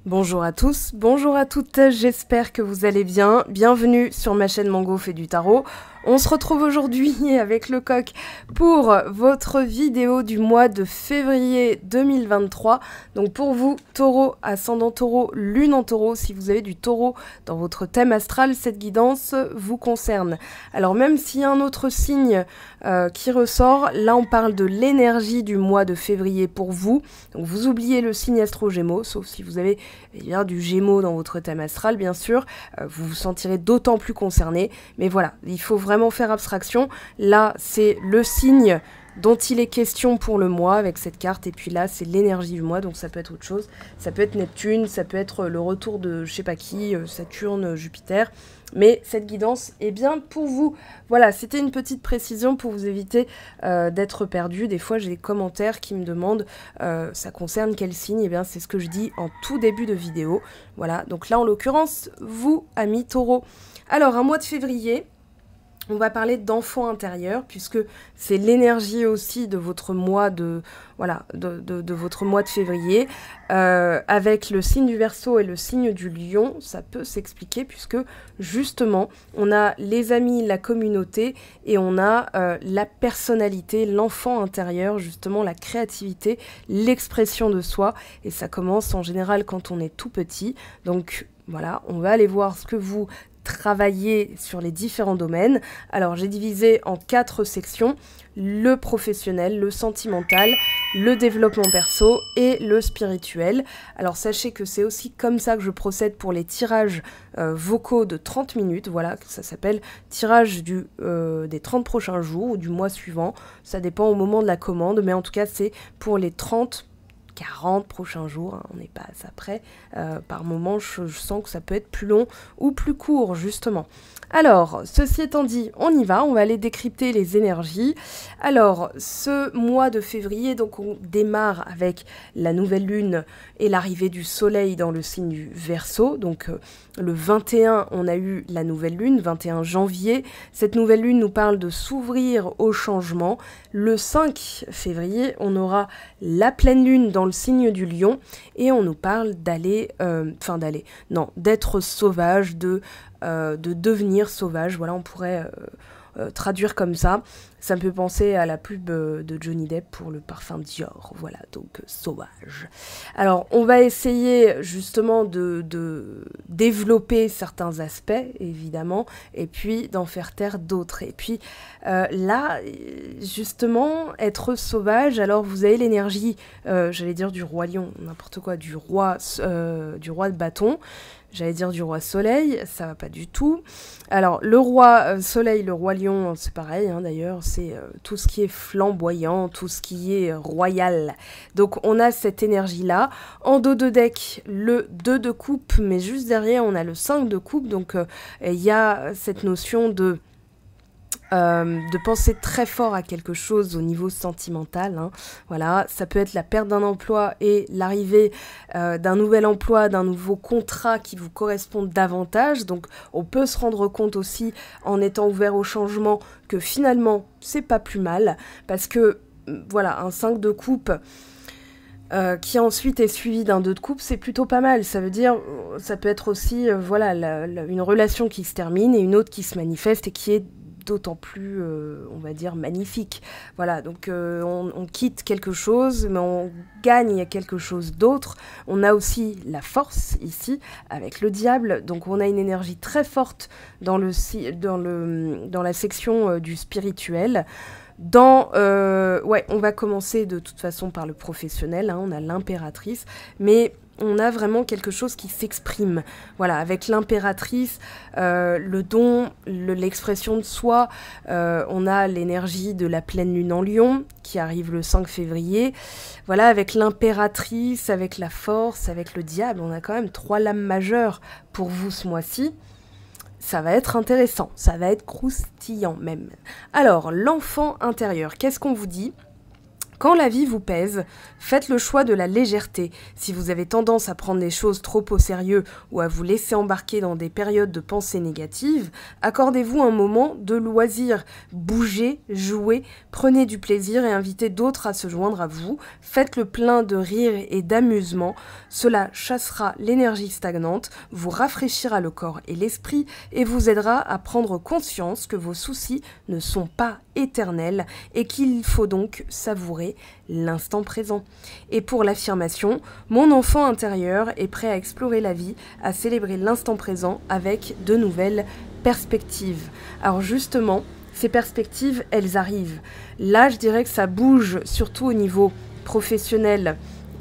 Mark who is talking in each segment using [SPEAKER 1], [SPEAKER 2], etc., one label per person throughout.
[SPEAKER 1] Bonjour à tous, bonjour à toutes, j'espère que vous allez bien. Bienvenue sur ma chaîne Mango fait du tarot. On se retrouve aujourd'hui avec le coq pour votre vidéo du mois de février 2023. Donc pour vous, taureau, ascendant taureau, lune en taureau, si vous avez du taureau dans votre thème astral, cette guidance vous concerne. Alors même s'il y a un autre signe qui ressort, là on parle de l'énergie du mois de février pour vous. Donc vous oubliez le signe astro-gémeaux, sauf si vous avez du gémeaux dans votre thème astral, bien sûr. Vous vous sentirez d'autant plus concerné. Mais voilà, il faut vraiment faire abstraction. Là, c'est le signe dont il est question pour le mois avec cette carte, et puis là c'est l'énergie du mois, donc ça peut être autre chose, ça peut être Neptune, ça peut être le retour de je sais pas qui, Saturne, Jupiter, mais cette guidance est bien pour vous. Voilà, c'était une petite précision pour vous éviter d'être perdu. Des fois j'ai des commentaires qui me demandent ça concerne quel signe, et bien c'est ce que je dis en tout début de vidéo. Voilà, donc là en l'occurrence, vous, amis taureaux. Alors un mois de février, on va parler d'enfant intérieur, puisque c'est l'énergie aussi de votre mois de votre mois de février. Avec le signe du Verseau et le signe du Lion, ça peut s'expliquer, puisque justement, on a les amis, la communauté, et on a la personnalité, l'enfant intérieur, justement la créativité, l'expression de soi, et ça commence en général quand on est tout petit. Donc voilà, on va aller voir ce que vous travailler sur les différents domaines. Alors j'ai divisé en 4 sections: le professionnel, le sentimental, le développement perso et le spirituel. Alors sachez que c'est aussi comme ça que je procède pour les tirages vocaux de 30 minutes. Voilà, ça s'appelle tirage des 30 prochains jours ou du mois suivant. Ça dépend au moment de la commande, mais en tout cas c'est pour les 40 prochains jours, hein, on n'est pas à ça près. Par moment, je sens que ça peut être plus long ou plus court, justement. Alors, ceci étant dit, on y va, on va aller décrypter les énergies. Alors, ce mois de février, donc on démarre avec la nouvelle lune et l'arrivée du soleil dans le signe du Verseau. Donc, le 21, on a eu la nouvelle lune, 21 janvier. Cette nouvelle lune nous parle de s'ouvrir au changement. Le 5 février, on aura la pleine lune dans le signe du Lion et on nous parle d'être sauvage, de devenir sauvage. Voilà, on pourrait traduire comme ça. Ça me fait penser à la pub de Johnny Depp pour le parfum Dior. Voilà, donc sauvage. Alors, on va essayer justement de développer certains aspects, évidemment, et puis d'en faire taire d'autres. Et puis là, justement, être sauvage, alors vous avez l'énergie, j'allais dire du roi lion, n'importe quoi, du roi de bâton. J'allais dire du roi soleil, ça va pas du tout. Alors, le roi soleil, le roi lion, c'est pareil, hein, d'ailleurs, c'est tout ce qui est flamboyant, tout ce qui est royal. Donc, on a cette énergie-là. En dos de deck, le 2 de coupe, mais juste derrière, on a le 5 de coupe. Donc, il y a cette notion de penser très fort à quelque chose au niveau sentimental, hein. Voilà, ça peut être la perte d'un emploi et l'arrivée d'un nouvel emploi, d'un nouveau contrat qui vous correspond davantage. Donc on peut se rendre compte aussi, en étant ouvert au changement, que finalement c'est pas plus mal, parce que voilà, un 5 de coupe qui ensuite est suivi d'un 2 de coupe, c'est plutôt pas mal. Ça veut dire, ça peut être aussi une relation qui se termine et une autre qui se manifeste et qui est d'autant plus, on va dire, magnifique. Voilà, donc on quitte quelque chose, mais on gagne quelque chose d'autre. On a aussi la force ici, avec le diable, donc on a une énergie très forte dans la section du spirituel. On va commencer de toute façon par le professionnel, hein, on a l'impératrice, mais on a vraiment quelque chose qui s'exprime. Voilà, avec l'impératrice, le don, l'expression de soi, on a l'énergie de la pleine lune en Lion, qui arrive le 5 février. Voilà, avec l'impératrice, avec la force, avec le diable, on a quand même 3 lames majeures pour vous ce mois-ci. Ça va être intéressant, ça va être croustillant même. Alors, l'enfant intérieur, qu'est-ce qu'on vous dit ? Quand la vie vous pèse, faites le choix de la légèreté. Si vous avez tendance à prendre les choses trop au sérieux ou à vous laisser embarquer dans des périodes de pensée négatives, accordez-vous un moment de loisir. Bougez, jouez, prenez du plaisir et invitez d'autres à se joindre à vous. Faites le plein de rire et d'amusement. Cela chassera l'énergie stagnante, vous rafraîchira le corps et l'esprit et vous aidera à prendre conscience que vos soucis ne sont pas éternels et qu'il faut donc savourer l'instant présent. Et pour l'affirmation, mon enfant intérieur est prêt à explorer la vie, à célébrer l'instant présent avec de nouvelles perspectives. Alors justement, ces perspectives, elles arrivent. Là, je dirais que ça bouge, surtout au niveau professionnel.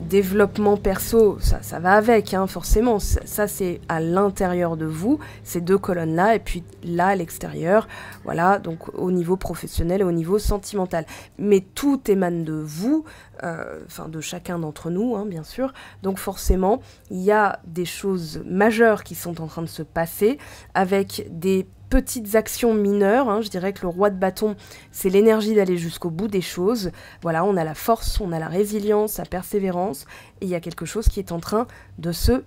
[SPEAKER 1] Développement perso, ça va avec, hein, forcément. Ça, c'est à l'intérieur de vous, ces deux colonnes-là, et puis là, à l'extérieur, voilà, donc au niveau professionnel et au niveau sentimental. Mais tout émane de vous, de chacun d'entre nous, hein, bien sûr. Donc forcément, il y a des choses majeures qui sont en train de se passer, avec des petites actions mineures, hein, je dirais que le roi de bâton, c'est l'énergie d'aller jusqu'au bout des choses. Voilà, on a la force, on a la résilience, la persévérance, et il y a quelque chose qui est en train de se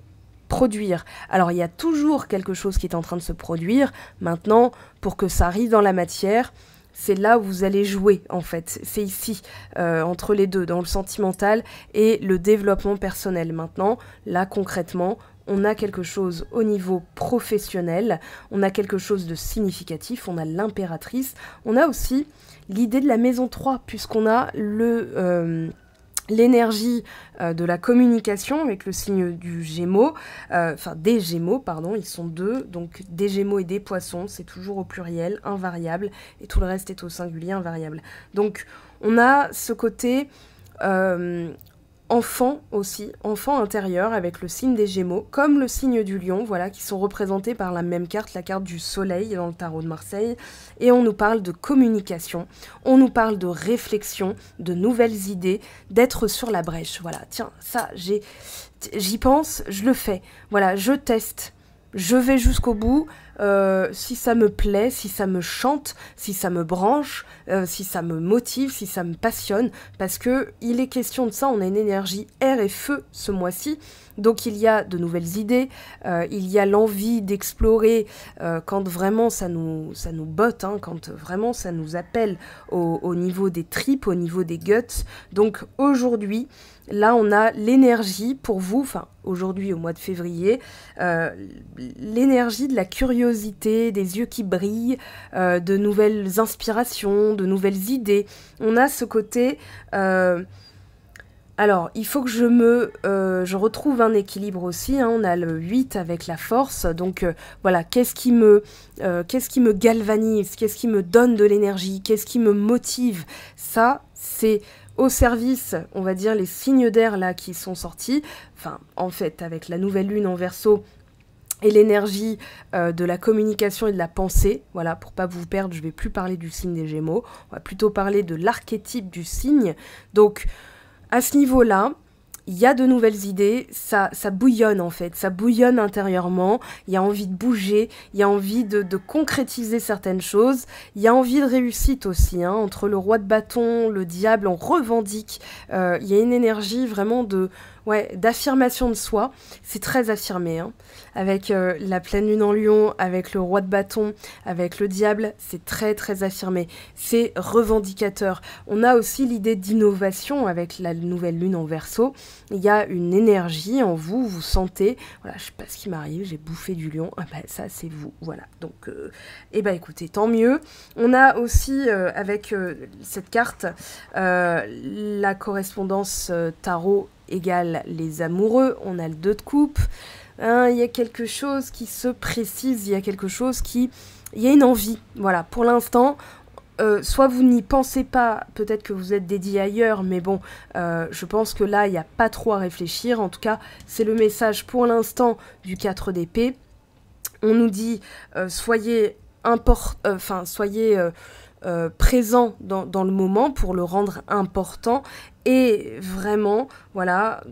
[SPEAKER 1] produire. Alors, il y a toujours quelque chose qui est en train de se produire. Maintenant, pour que ça arrive dans la matière, c'est là où vous allez jouer, en fait. C'est ici, entre les deux, dans le sentimental et le développement personnel. Maintenant, là, concrètement, on a quelque chose au niveau professionnel, on a quelque chose de significatif, on a l'impératrice, on a aussi l'idée de la maison 3, puisqu'on a l'énergie de la communication avec le signe du Gémeaux, des Gémeaux, pardon, ils sont deux, donc des Gémeaux et des Poissons, c'est toujours au pluriel, invariable, et tout le reste est au singulier, invariable. Donc on a ce côté enfant aussi, enfant intérieur avec le signe des Gémeaux, comme le signe du Lion, voilà, qui sont représentés par la même carte, la carte du soleil dans le tarot de Marseille, et on nous parle de communication, on nous parle de réflexion, de nouvelles idées, d'être sur la brèche, voilà, tiens, ça, j'y pense, je le fais, voilà, je teste, je vais jusqu'au bout, si ça me plaît, si ça me chante, si ça me branche, si ça me motive, si ça me passionne, parce que il est question de ça, on a une énergie air et feu ce mois-ci, donc il y a de nouvelles idées, il y a l'envie d'explorer quand vraiment ça nous botte, hein, quand vraiment ça nous appelle au niveau des tripes, au niveau des guts, donc aujourd'hui, là, on a l'énergie pour vous, enfin aujourd'hui au mois de février, l'énergie de la curiosité, des yeux qui brillent, de nouvelles inspirations, de nouvelles idées. On a ce côté... alors, il faut que je retrouve un équilibre aussi, hein. On a le 8 avec la force, donc voilà, qu'est-ce qui me galvanise, qu'est-ce qui me donne de l'énergie, qu'est-ce qui me motive, ça, c'est au service, on va dire, les signes d'air là qui sont sortis, enfin, en fait, avec la nouvelle lune en Verseau, et l'énergie de la communication et de la pensée, voilà, pour pas vous perdre, je vais plus parler du signe des Gémeaux, on va plutôt parler de l'archétype du signe, donc... À ce niveau-là, il y a de nouvelles idées, ça bouillonne en fait, ça bouillonne intérieurement, il y a envie de bouger, il y a envie de concrétiser certaines choses, il y a envie de réussite aussi, hein, entre le roi de bâton, le diable, on revendique, il y a une énergie vraiment d'affirmation de soi, c'est très affirmé, hein. Avec la pleine lune en Lion, avec le roi de bâton, avec le diable, c'est très très affirmé, c'est revendicateur. On a aussi l'idée d'innovation avec la nouvelle lune en Verseau, il y a une énergie en vous, vous sentez, voilà, je sais pas ce qui m'arrive, j'ai bouffé du lion, ah bah ça c'est vous, voilà, donc, écoutez, tant mieux. On a aussi, avec cette carte, la correspondance tarot égale les amoureux, on a le 2 de coupe, hein, il y a quelque chose qui se précise, il y a quelque chose qui... Il y a une envie, voilà, pour l'instant, soit vous n'y pensez pas, peut-être que vous êtes dédié ailleurs, mais bon, je pense que là, il n'y a pas trop à réfléchir, en tout cas, c'est le message pour l'instant du 4 d'épée. On nous dit, soyez présent dans le moment pour le rendre important et vraiment, voilà,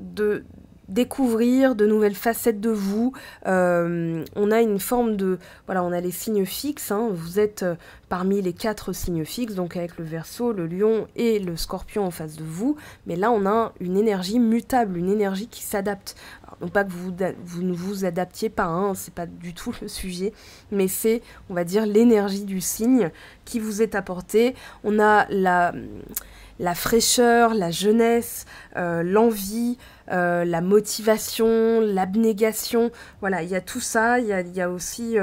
[SPEAKER 1] découvrir de nouvelles facettes de vous. On a une forme de... Voilà, on a les signes fixes, hein. Vous êtes parmi les 4 signes fixes, donc avec le Verseau, le Lion et le Scorpion en face de vous. Mais là, on a une énergie mutable, une énergie qui s'adapte. Non pas que vous ne vous adaptiez pas, hein, c'est pas du tout le sujet, mais c'est, on va dire, l'énergie du signe qui vous est apportée. On a la fraîcheur, la jeunesse, l'envie, la motivation, l'abnégation. Voilà, il y a tout ça. Il y a aussi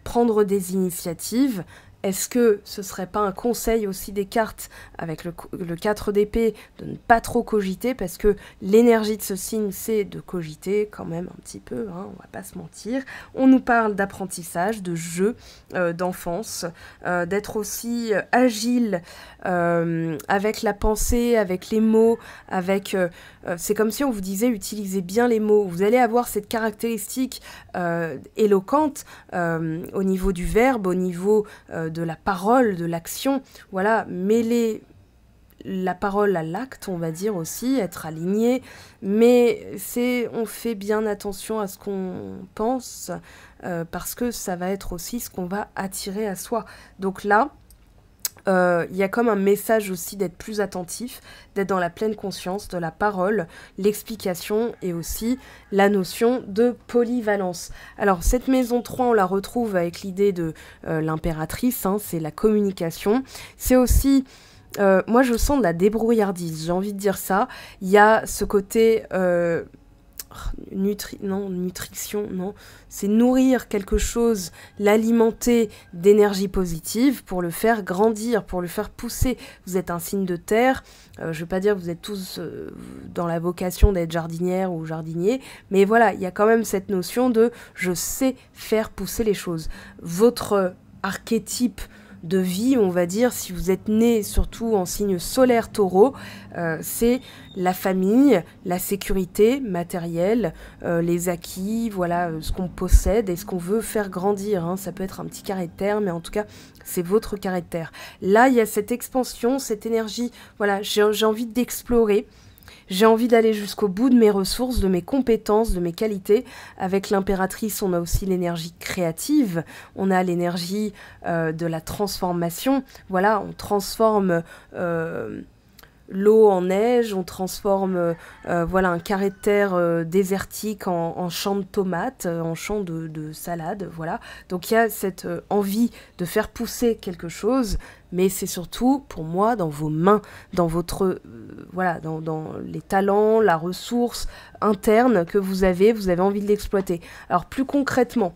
[SPEAKER 1] prendre des initiatives. Est-ce que ce serait pas un conseil aussi des cartes avec le 4 d'épée de ne pas trop cogiter, parce que l'énergie de ce signe c'est de cogiter quand même un petit peu, hein, on va pas se mentir. On nous parle d'apprentissage, de jeu, d'enfance, d'être aussi agile avec la pensée, avec les mots, avec... c'est comme si on vous disait utilisez bien les mots. Vous allez avoir cette caractéristique éloquente au niveau du verbe, au niveau de la parole, de l'action. Voilà, mêler la parole à l'acte, on va dire aussi, être aligné. Mais on fait bien attention à ce qu'on pense parce que ça va être aussi ce qu'on va attirer à soi. Donc là, il y a comme un message aussi d'être plus attentif, d'être dans la pleine conscience de la parole, l'explication et aussi la notion de polyvalence. Alors cette maison 3, on la retrouve avec l'idée de l'impératrice, hein, c'est la communication. C'est aussi, moi je sens de la débrouillardise, j'ai envie de dire ça. Il y a ce côté... nutrition, non, c'est nourrir quelque chose, l'alimenter d'énergie positive pour le faire grandir, pour le faire pousser. Vous êtes un signe de terre, je ne veux pas dire que vous êtes tous dans la vocation d'être jardinière ou jardinier, mais voilà, il y a quand même cette notion de je sais faire pousser les choses. Votre archétype de vie, on va dire, si vous êtes né surtout en signe solaire taureau, c'est la famille, la sécurité matérielle, les acquis, voilà, ce qu'on possède et ce qu'on veut faire grandir, hein. Ça peut être un petit carré de terre, mais en tout cas, c'est votre carré de terre. Là, il y a cette expansion, cette énergie, voilà, j'ai envie d'explorer. J'ai envie d'aller jusqu'au bout de mes ressources, de mes compétences, de mes qualités. Avec l'impératrice, on a aussi l'énergie créative, on a l'énergie de la transformation. Voilà, on transforme l'eau en neige, on transforme voilà, un carré de terre désertique en champ de tomates, en champ de salade. Voilà. Donc il y a cette envie de faire pousser quelque chose, mais c'est surtout, pour moi, dans vos mains, dans votre... voilà, dans les talents, la ressource interne que vous avez envie de l'exploiter. Alors, plus concrètement,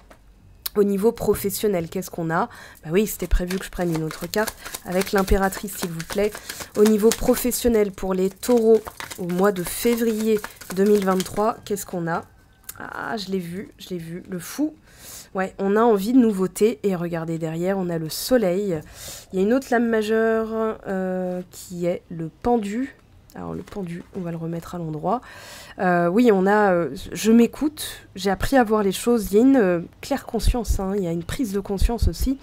[SPEAKER 1] au niveau professionnel, qu'est-ce qu'on a ? Bah oui, c'était prévu que je prenne une autre carte, avec l'impératrice, s'il vous plaît. Au niveau professionnel, pour les taureaux, au mois de février 2023, qu'est-ce qu'on a ? Ah, je l'ai vu, le fou. Ouais, on a envie de nouveautés, et regardez derrière, on a le soleil. Il y a une autre lame majeure qui est le pendu. Alors le pendu, on va le remettre à l'endroit. Oui, on a je m'écoute, j'ai appris à voir les choses. Il y a une claire conscience, hein, il y a une prise de conscience aussi.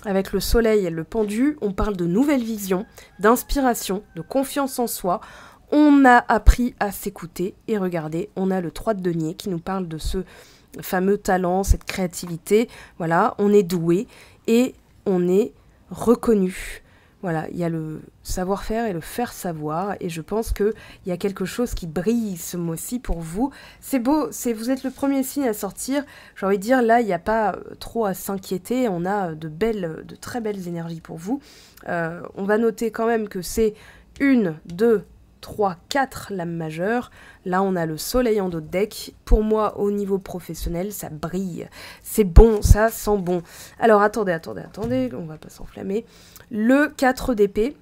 [SPEAKER 1] Avec le soleil et le pendu, on parle de nouvelles visions, d'inspiration, de confiance en soi. On a appris à s'écouter, et regardez, on a le 3 de denier qui nous parle de ce fameux talent, cette créativité. Voilà, on est doué et on est reconnu. Voilà, il y a le savoir-faire et le faire savoir, et je pense qu'il y a quelque chose qui brille ce mois-ci pour vous. C'est beau, vous êtes le premier signe à sortir. J'ai envie de dire, là, il n'y a pas trop à s'inquiéter, on a de très belles énergies pour vous. On va noter quand même que c'est 1, 2, 3, 4 lames majeures. Là, on a le soleil en dos de deck. Pour moi, au niveau professionnel, ça brille. C'est bon, ça sent bon. Alors, attendez, on va pas s'enflammer. Le 4 d'épée.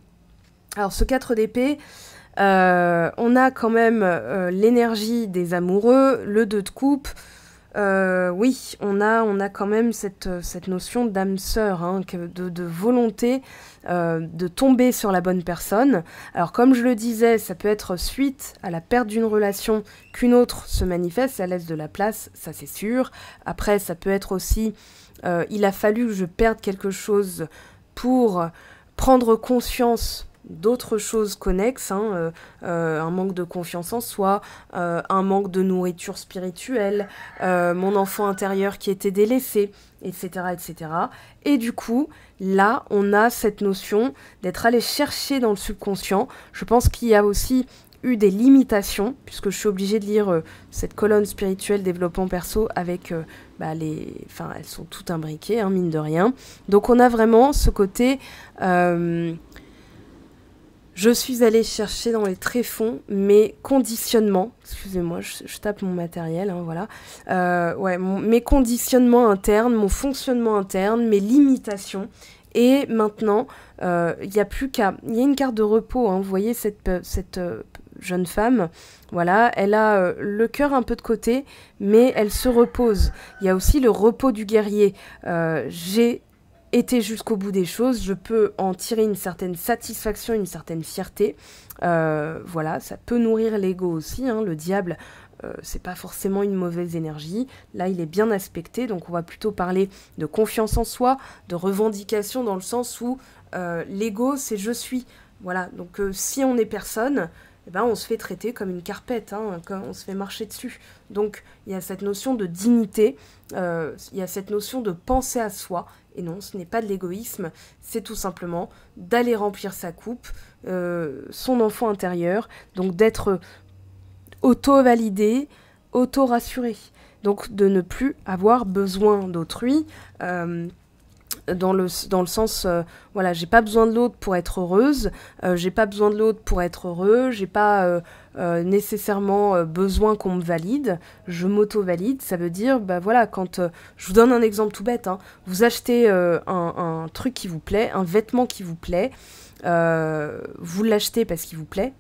[SPEAKER 1] Alors, ce 4 d'épée, on a quand même l'énergie des amoureux, le 2 de coupe. Oui, on a quand même cette notion d'âme sœur, hein, de volonté de tomber sur la bonne personne. Alors comme je le disais, ça peut être suite à la perte d'une relation qu'une autre se manifeste, ça laisse de la place, ça c'est sûr. Après, ça peut être aussi, il a fallu que je perde quelque chose pour prendre conscience d'autres choses connexes, hein, un manque de confiance en soi, un manque de nourriture spirituelle, mon enfant intérieur qui était délaissé, etc., etc. Et du coup, là, on a cette notion d'être allé chercher dans le subconscient. Je pense qu'il y a aussi eu des limitations, puisque je suis obligée de lire cette colonne spirituelle développement perso avec enfin, elles sont toutes imbriquées, hein, mine de rien. Donc on a vraiment ce côté je suis allée chercher dans les tréfonds mes conditionnements. Excusez-moi, je tape mon matériel, hein, voilà. Mes conditionnements internes, mon fonctionnement interne, mes limitations. Et maintenant, il y a plus qu'à... Il y a une carte de repos, hein, vous voyez cette jeune femme, voilà, elle a le cœur un peu de côté, mais elle se repose. Il y a aussi le repos du guerrier. J'ai été jusqu'au bout des choses, je peux en tirer une certaine satisfaction, une certaine fierté. Voilà, ça peut nourrir l'ego aussi, hein, le diable, c'est pas forcément une mauvaise énergie. Là, il est bien aspecté, donc on va plutôt parler de confiance en soi, de revendication dans le sens où l'ego, c'est je suis. Voilà, donc si on n'est personne, eh ben, on se fait traiter comme une carpette, hein, on se fait marcher dessus. Donc il y a cette notion de dignité, il y a cette notion de penser à soi. Et non, ce n'est pas de l'égoïsme, c'est tout simplement d'aller remplir sa coupe, son enfant intérieur, donc d'être auto-validé, auto-rassuré. Donc de ne plus avoir besoin d'autrui, dans le sens, voilà, j'ai pas besoin de l'autre pour être heureuse, j'ai pas besoin de l'autre pour être heureux, j'ai pas nécessairement besoin qu'on me valide, je m'auto-valide, ça veut dire, bah voilà, quand, je vous donne un exemple tout bête, hein, vous achetez un truc qui vous plaît, un vêtement qui vous plaît, vous l'achetez parce qu'il vous plaît,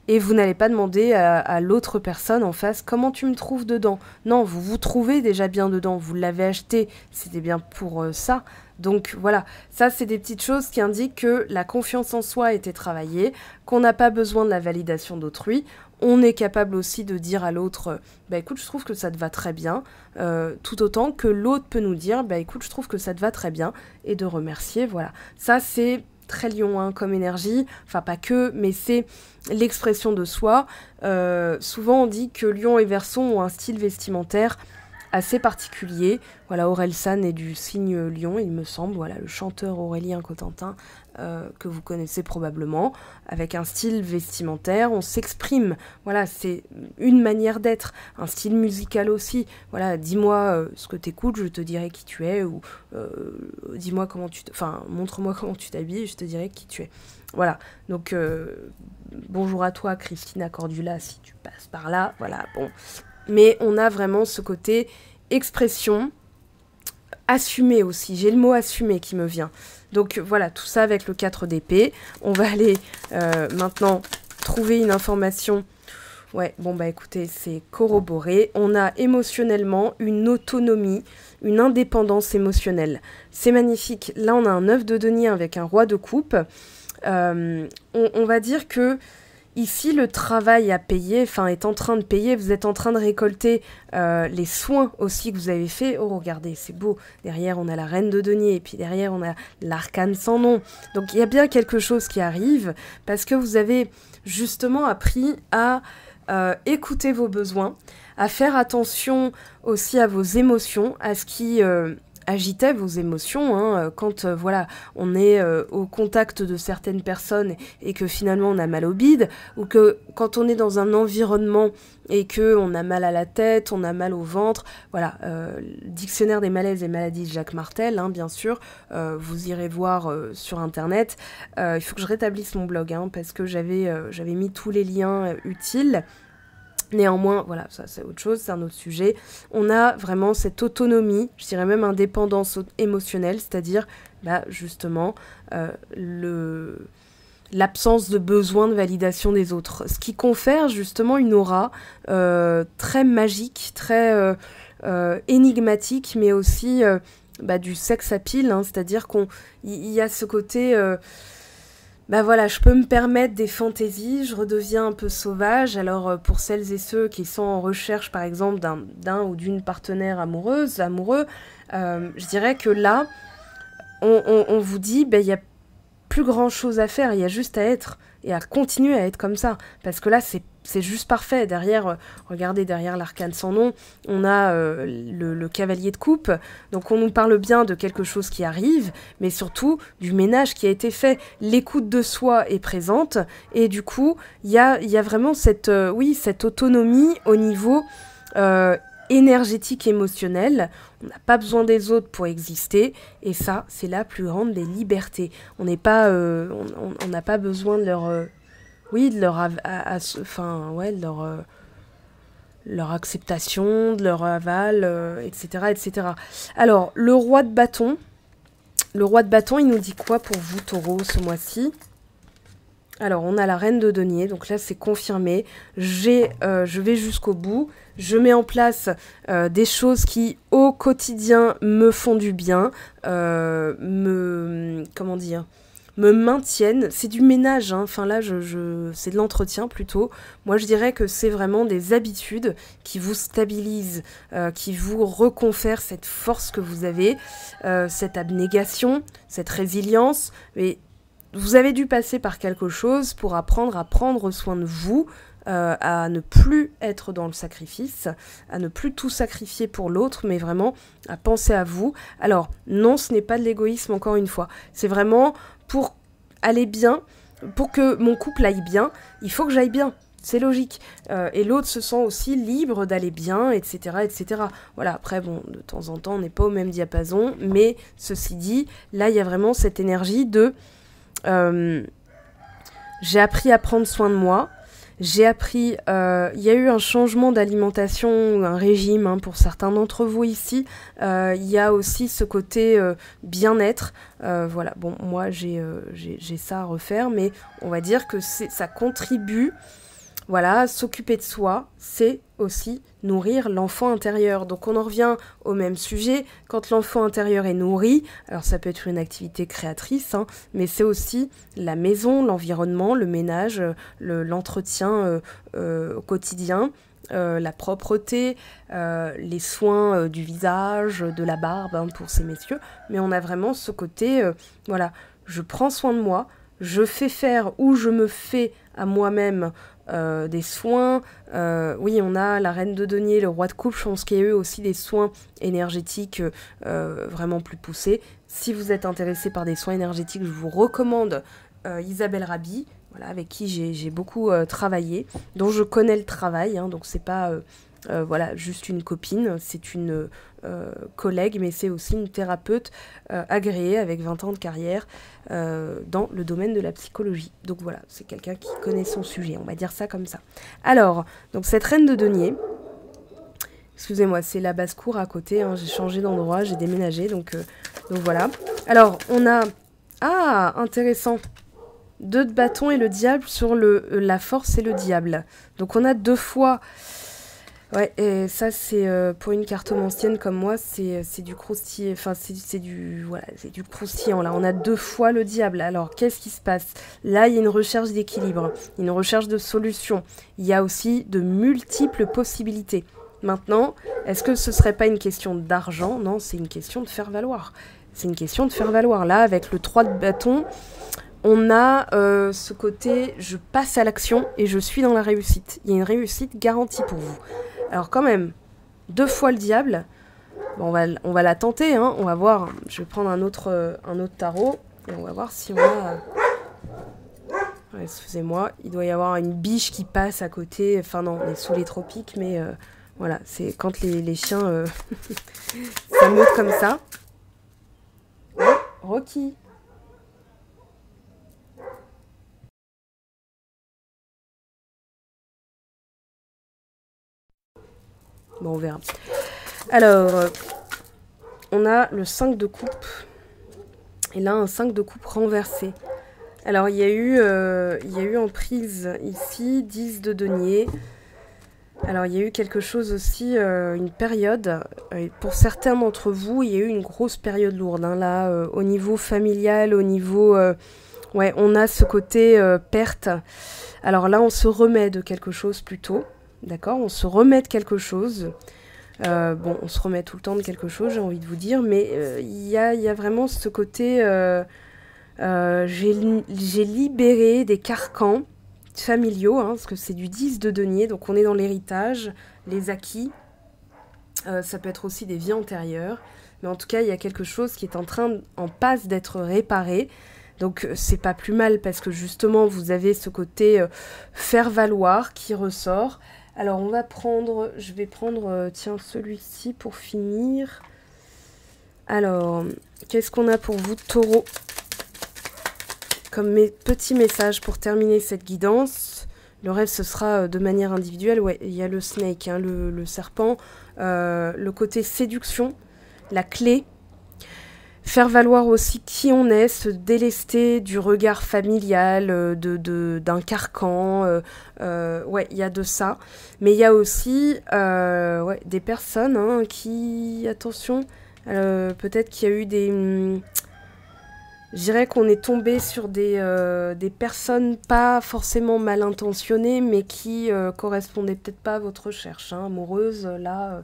[SPEAKER 1] et vous n'allez pas demander à l'autre personne en face « Comment tu me trouves dedans ?» Non, vous vous trouvez déjà bien dedans, vous l'avez acheté, c'était bien pour ça. Donc voilà, ça c'est des petites choses qui indiquent que la confiance en soi a été travaillée, qu'on n'a pas besoin de la validation d'autrui. On est capable aussi de dire à l'autre « Bah écoute, je trouve que ça te va très bien », tout autant que l'autre peut nous dire « Bah écoute, je trouve que ça te va très bien », et de remercier, voilà. Ça c'est très lion, hein, comme énergie, enfin pas que, mais c'est l'expression de soi. Souvent on dit que Lion et Verseau ont un style vestimentaire assez particulier. Voilà, Orelsan est du signe Lion, il me semble, voilà, le chanteur Aurélien Cotentin, que vous connaissez probablement, avec un style vestimentaire, on s'exprime, voilà, c'est une manière d'être, un style musical aussi, voilà, dis-moi ce que t'écoutes, je te dirai qui tu es, ou dis-moi comment montre-moi comment tu t'habilles, je te dirai qui tu es. Voilà, donc bonjour à toi Christina Cordula si tu passes par là, voilà, bon. Mais on a vraiment ce côté expression, assumé aussi, j'ai le mot assumer qui me vient. Donc voilà, tout ça avec le 4 d'épée. On va aller maintenant trouver une information. Ouais, bon bah écoutez, c'est corroboré. On a émotionnellement une autonomie, une indépendance émotionnelle. C'est magnifique. Là, on a un 9 de denier avec un roi de coupe. On va dire que ici, le travail à payer, enfin, est en train de payer. Vous êtes en train de récolter les soins aussi que vous avez fait. Oh, regardez, c'est beau. Derrière, on a la reine de denier. Et puis derrière, on a l'arcane sans nom. Donc, il y a bien quelque chose qui arrive parce que vous avez justement appris à écouter vos besoins, à faire attention aussi à vos émotions, à ce qui agitait vos émotions, hein, quand voilà, on est au contact de certaines personnes et que finalement on a mal au bide, ou que quand on est dans un environnement et que on a mal à la tête, on a mal au ventre, voilà, dictionnaire des malaises et maladies de Jacques Martel, hein, bien sûr, vous irez voir sur internet. Il faut que je rétablisse mon blog, hein, parce que j'avais mis tous les liens utiles. Néanmoins, voilà, ça c'est autre chose, c'est un autre sujet. On a vraiment cette autonomie, je dirais même indépendance émotionnelle, c'est-à-dire justement l'absence de besoin de validation des autres. Ce qui confère justement une aura très magique, très énigmatique, mais aussi du sex appeal, hein, c'est-à-dire qu'il y a ce côté... voilà, je peux me permettre des fantaisies, je redeviens un peu sauvage. Alors pour celles et ceux qui sont en recherche par exemple d'un ou d'une partenaire amoureux, je dirais que là, on vous dit, il y a plus grand-chose à faire, il y a juste à être, et à continuer à être comme ça. Parce que là, c'est juste parfait. Derrière, regardez, derrière l'arcane sans nom, on a le cavalier de coupe. Donc on nous parle bien de quelque chose qui arrive, mais surtout du ménage qui a été fait. L'écoute de soi est présente, et du coup, il y a vraiment cette autonomie au niveau énergétique, émotionnel. On n'a pas besoin des autres pour exister, et ça, c'est la plus grande des libertés. On n'est pas, on n'a pas besoin de leur, de leur acceptation, de leur aval, etc., etc. Alors, le roi de bâton, il nous dit quoi pour vous, Taureau, ce mois-ci ? Alors, on a la reine de denier, donc là, c'est confirmé. Je vais jusqu'au bout. Je mets en place des choses qui, au quotidien, me font du bien, me maintiennent. C'est du ménage, hein. Enfin là, c'est de l'entretien plutôt. Moi, je dirais que c'est vraiment des habitudes qui vous stabilisent, qui vous reconfèrent cette force que vous avez, cette abnégation, cette résilience. Mais vous avez dû passer par quelque chose pour apprendre à prendre soin de vous, à ne plus être dans le sacrifice, à ne plus tout sacrifier pour l'autre, mais vraiment à penser à vous. Alors, non, ce n'est pas de l'égoïsme, encore une fois. C'est vraiment pour aller bien, pour que mon couple aille bien, il faut que j'aille bien. C'est logique. Et l'autre se sent aussi libre d'aller bien, etc., etc. Voilà, après, bon, de temps en temps, on n'est pas au même diapason, mais ceci dit, là, il y a vraiment cette énergie de... j'ai appris à prendre soin de moi. J'ai appris, il y a eu un changement d'alimentation, un régime, hein, pour certains d'entre vous ici. Il y a aussi ce côté bien-être. Voilà, bon, moi j'ai ça à refaire, mais on va dire que ça contribue. Voilà, s'occuper de soi, c'est aussi nourrir l'enfant intérieur. Donc on en revient au même sujet. Quand l'enfant intérieur est nourri, alors ça peut être une activité créatrice, hein, mais c'est aussi la maison, l'environnement, le ménage, l'entretien au quotidien, la propreté, les soins du visage, de la barbe, hein, pour ces messieurs. Mais on a vraiment ce côté, voilà, je prends soin de moi, je fais faire ou je me fais à moi-même des soins. Oui, on a la reine de denier, le roi de coupe. Je pense qu'il y a eu aussi des soins énergétiques vraiment plus poussés. Si vous êtes intéressé par des soins énergétiques, je vous recommande Isabelle Rabi, voilà, avec qui j'ai beaucoup travaillé, dont je connais le travail, hein, donc c'est pas voilà, juste une copine, c'est une collègue, mais c'est aussi une thérapeute agréée avec 20 ans de carrière dans le domaine de la psychologie. Donc voilà, c'est quelqu'un qui connaît son sujet, on va dire ça comme ça. Alors, donc cette reine de denier, excusez-moi, c'est la basse-cour à côté, hein, j'ai changé d'endroit, j'ai déménagé, donc voilà. Alors, on a... Ah, intéressant, 2 de bâton et le diable sur la force et le diable. Donc on a 2 fois... Ouais, et ça, c'est pour une cartomancienne comme moi, c'est du croustillant, enfin, c'est du croustillant, là. On a 2 fois le diable. Alors, qu'est-ce qui se passe? Là, il y a une recherche d'équilibre, une recherche de solution. Il y a aussi de multiples possibilités. Maintenant, est-ce que ce serait pas une question d'argent? Non, c'est une question de faire valoir. C'est une question de faire valoir. Là, avec le 3 de bâton, on a ce côté, je passe à l'action et je suis dans la réussite. Il y a une réussite garantie pour vous. Alors quand même, 2 fois le diable, bon, on va la tenter, hein, on va voir, je vais prendre un autre tarot, et on va voir si on a... Ouais, excusez-moi, il doit y avoir une biche qui passe à côté, enfin non, on est sous les tropiques, mais voilà, c'est quand les chiens s'ameutent comme ça. Oh, Rocky. Bon, on verra. Alors, on a le 5 de coupe. Et là, un 5 de coupe renversé. Alors, il y a eu en prise ici, 10 de denier. Alors, il y a eu quelque chose aussi, une période. Pour certains d'entre vous, il y a eu une grosse période lourde. Hein, là, au niveau familial, au niveau... ouais, on a ce côté perte. Alors là, on se remet de quelque chose plutôt. D'accord, on se remet de quelque chose. Bon, on se remet tout le temps de quelque chose, j'ai envie de vous dire, mais il y a vraiment ce côté J'ai libéré des carcans familiaux, hein, parce que c'est du 10 de denier, donc on est dans l'héritage, les acquis. Ça peut être aussi des vies antérieures. Mais en tout cas, il y a quelque chose qui est en passe d'être réparé. Donc c'est pas plus mal parce que justement vous avez ce côté faire valoir qui ressort. Alors on va prendre, je vais prendre tiens celui-ci pour finir. Alors qu'est-ce qu'on a pour vous Taureau comme mes petits messages pour terminer cette guidance? Le reste ce sera de manière individuelle. Ouais, il y a le snake, hein, le serpent, le côté séduction, la clé. Faire valoir aussi qui on est, se délester du regard familial, d'un carcan. Ouais, il y a de ça. Mais il y a aussi ouais, des personnes hein, qui... Attention, peut-être qu'il y a eu des... Je dirais qu'on est tombé sur des personnes pas forcément mal intentionnées, mais qui correspondaient peut-être pas à votre recherche hein, amoureuse. Là,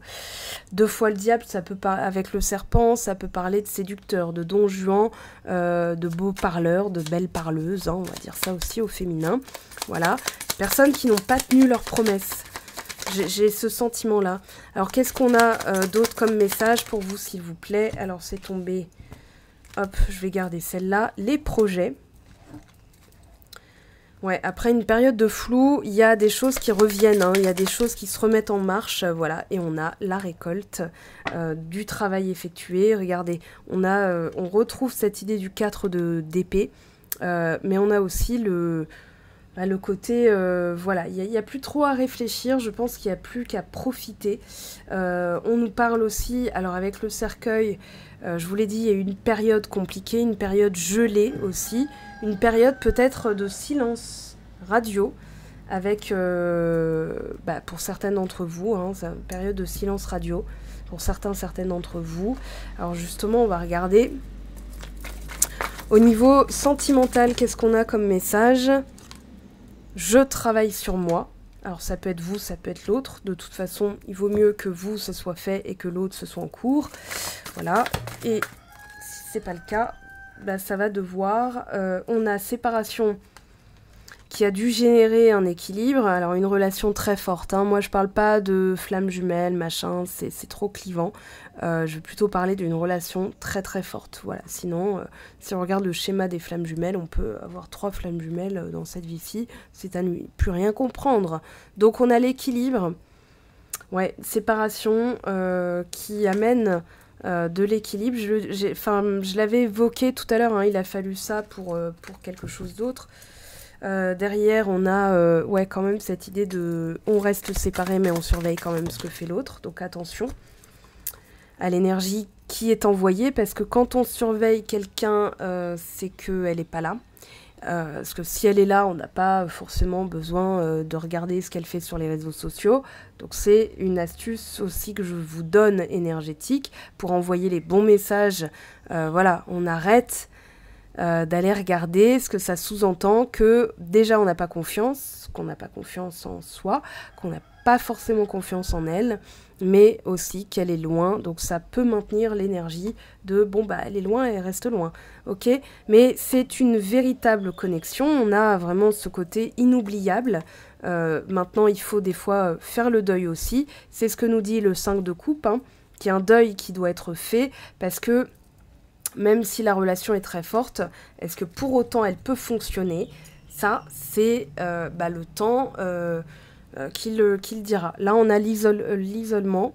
[SPEAKER 1] 2 fois le diable, ça peut avec le serpent, ça peut parler de séducteurs, de don Juan, de beaux parleurs, de belles parleuses, hein, on va dire ça aussi au féminin. Voilà, personnes qui n'ont pas tenu leurs promesses. J'ai ce sentiment-là. Alors, qu'est-ce qu'on a d'autre comme message pour vous, s'il vous plaît? Alors, c'est tombé... Hop, je vais garder celle-là. Les projets. Ouais, après une période de flou, il y a des choses qui reviennent, hein, il y a des choses qui se remettent en marche, voilà, et on a la récolte du travail effectué. Regardez, on retrouve cette idée du 4 d'épée, mais on a aussi le côté, voilà, il n'y a plus trop à réfléchir, je pense qu'il n'y a plus qu'à profiter. On nous parle aussi, alors avec le cercueil, je vous l'ai dit, il y a eu une période compliquée, une période gelée aussi, une période peut-être de silence radio, avec, pour certaines d'entre vous, hein, c'est une période de silence radio, pour certaines d'entre vous. Alors justement, on va regarder. Au niveau sentimental, qu'est-ce qu'on a comme message ? Je travaille sur moi. Alors ça peut être vous, ça peut être l'autre. De toute façon, il vaut mieux que vous, ce soit fait et que l'autre, ce soit en cours. Voilà. Et si c'est pas le cas, ça va devoir... on a séparation qui a dû générer un équilibre. Alors une relation très forte. Hein. Moi, je parle pas de flammes jumelles, machin. C'est trop clivant. Je vais plutôt parler d'une relation très très forte. Voilà. Sinon, si on regarde le schéma des flammes jumelles, on peut avoir 3 flammes jumelles dans cette vie-ci. C'est à ne plus rien comprendre. Donc on a l'équilibre. Ouais, séparation qui amène de l'équilibre. Je l'avais évoqué tout à l'heure. Hein, il a fallu ça pour quelque chose d'autre. Derrière, on a ouais, quand même cette idée de... On reste séparés, mais on surveille quand même ce que fait l'autre. Donc attention à l'énergie qui est envoyée, parce que quand on surveille quelqu'un, c'est qu'elle n'est pas là. Parce que si elle est là, on n'a pas forcément besoin de regarder ce qu'elle fait sur les réseaux sociaux. Donc c'est une astuce aussi que je vous donne énergétique pour envoyer les bons messages. Voilà, on arrête d'aller regarder ce que ça sous-entend, que déjà on n'a pas confiance, qu'on n'a pas confiance en soi, qu'on n'a pas forcément confiance en elle, mais aussi qu'elle est loin, donc ça peut maintenir l'énergie de bon elle est loin, elle reste loin, ok, mais c'est une véritable connexion, on a vraiment ce côté inoubliable. Maintenant il faut des fois faire le deuil aussi, c'est ce que nous dit le 5 de coupe, hein, qui est un deuil qui doit être fait, parce que même si la relation est très forte, est-ce que pour autant elle peut fonctionner? Ça, c'est le temps qui le dira. Là, on a l'isolement.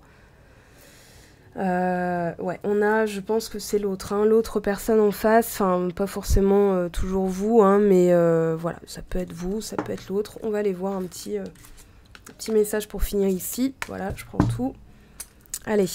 [SPEAKER 1] Ouais, on a, je pense que c'est l'autre. Hein, l'autre personne en face, enfin, pas forcément toujours vous, hein, mais voilà, ça peut être vous, ça peut être l'autre. On va aller voir un petit message pour finir ici. Voilà, je prends tout. Allez.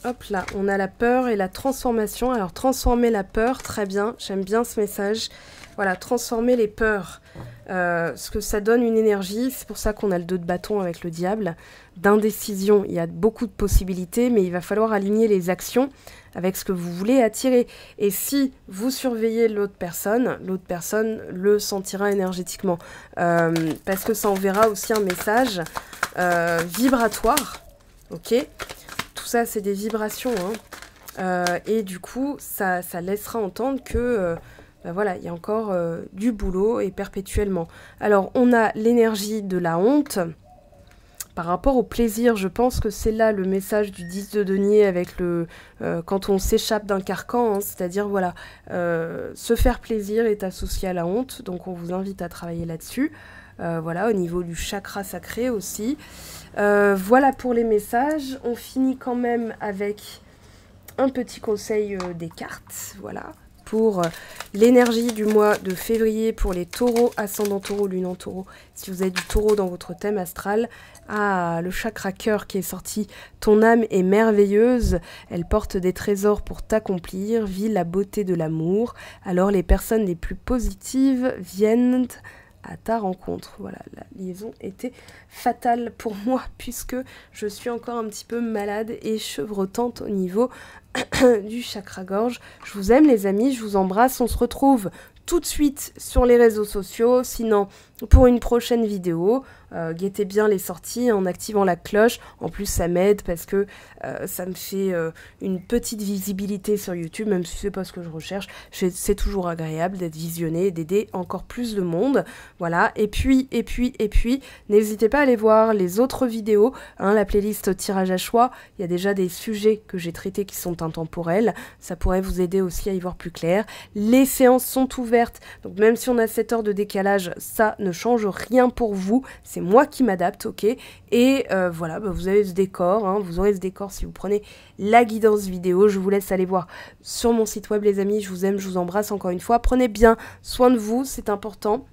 [SPEAKER 1] Hop là, on a la peur et la transformation. Alors, transformer la peur, très bien, j'aime bien ce message. Voilà, transformer les peurs. Parce que ça donne une énergie, c'est pour ça qu'on a le 2 de bâton avec le diable. D'indécision, il y a beaucoup de possibilités, mais il va falloir aligner les actions avec ce que vous voulez attirer. Et si vous surveillez l'autre personne le sentira énergétiquement. Parce que ça enverra aussi un message vibratoire, ok ? Tout ça, c'est des vibrations. Hein. Et du coup, ça laissera entendre que ben voilà, il y a encore du boulot et perpétuellement. Alors, on a l'énergie de la honte. Par rapport au plaisir, je pense que c'est là le message du 10 de denier avec le quand on s'échappe d'un carcan, hein, c'est-à-dire voilà, se faire plaisir est associé à la honte, donc on vous invite à travailler là-dessus. Voilà, au niveau du chakra sacré aussi. Voilà pour les messages. On finit quand même avec un petit conseil des cartes, voilà, pour l'énergie du mois de février pour les taureaux, ascendant taureau, lune en taureau. Si vous avez du taureau dans votre thème astral, le chakra cœur qui est sorti, ton âme est merveilleuse, elle porte des trésors pour t'accomplir, vis la beauté de l'amour, alors les personnes les plus positives viennent à ta rencontre. Voilà, la liaison était fatale pour moi puisque je suis encore un petit peu malade et chevrotante au niveau du chakra-gorge. Je vous aime les amis, je vous embrasse, on se retrouve tout de suite sur les réseaux sociaux, sinon pour une prochaine vidéo, guettez bien les sorties en activant la cloche, en plus ça m'aide parce que ça me fait une petite visibilité sur YouTube, même si c'est pas ce que je recherche, c'est toujours agréable d'être visionné et d'aider encore plus de monde, voilà, et puis, n'hésitez pas à aller voir les autres vidéos, hein, la playlist tirage à choix, il y a déjà des sujets que j'ai traités qui sont intemporels, ça pourrait vous aider aussi à y voir plus clair, les séances sont ouvertes, donc même si on a 7 heures de décalage, ça ne change rien pour vous, c'est moi qui m'adapte, ok, et voilà, bah, vous avez ce décor, hein, vous aurez ce décor si vous prenez la guidance vidéo, je vous laisse aller voir sur mon site web les amis, je vous aime, je vous embrasse encore une fois, prenez bien soin de vous, c'est important,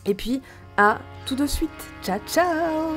[SPEAKER 1] et puis à tout de suite, ciao ciao.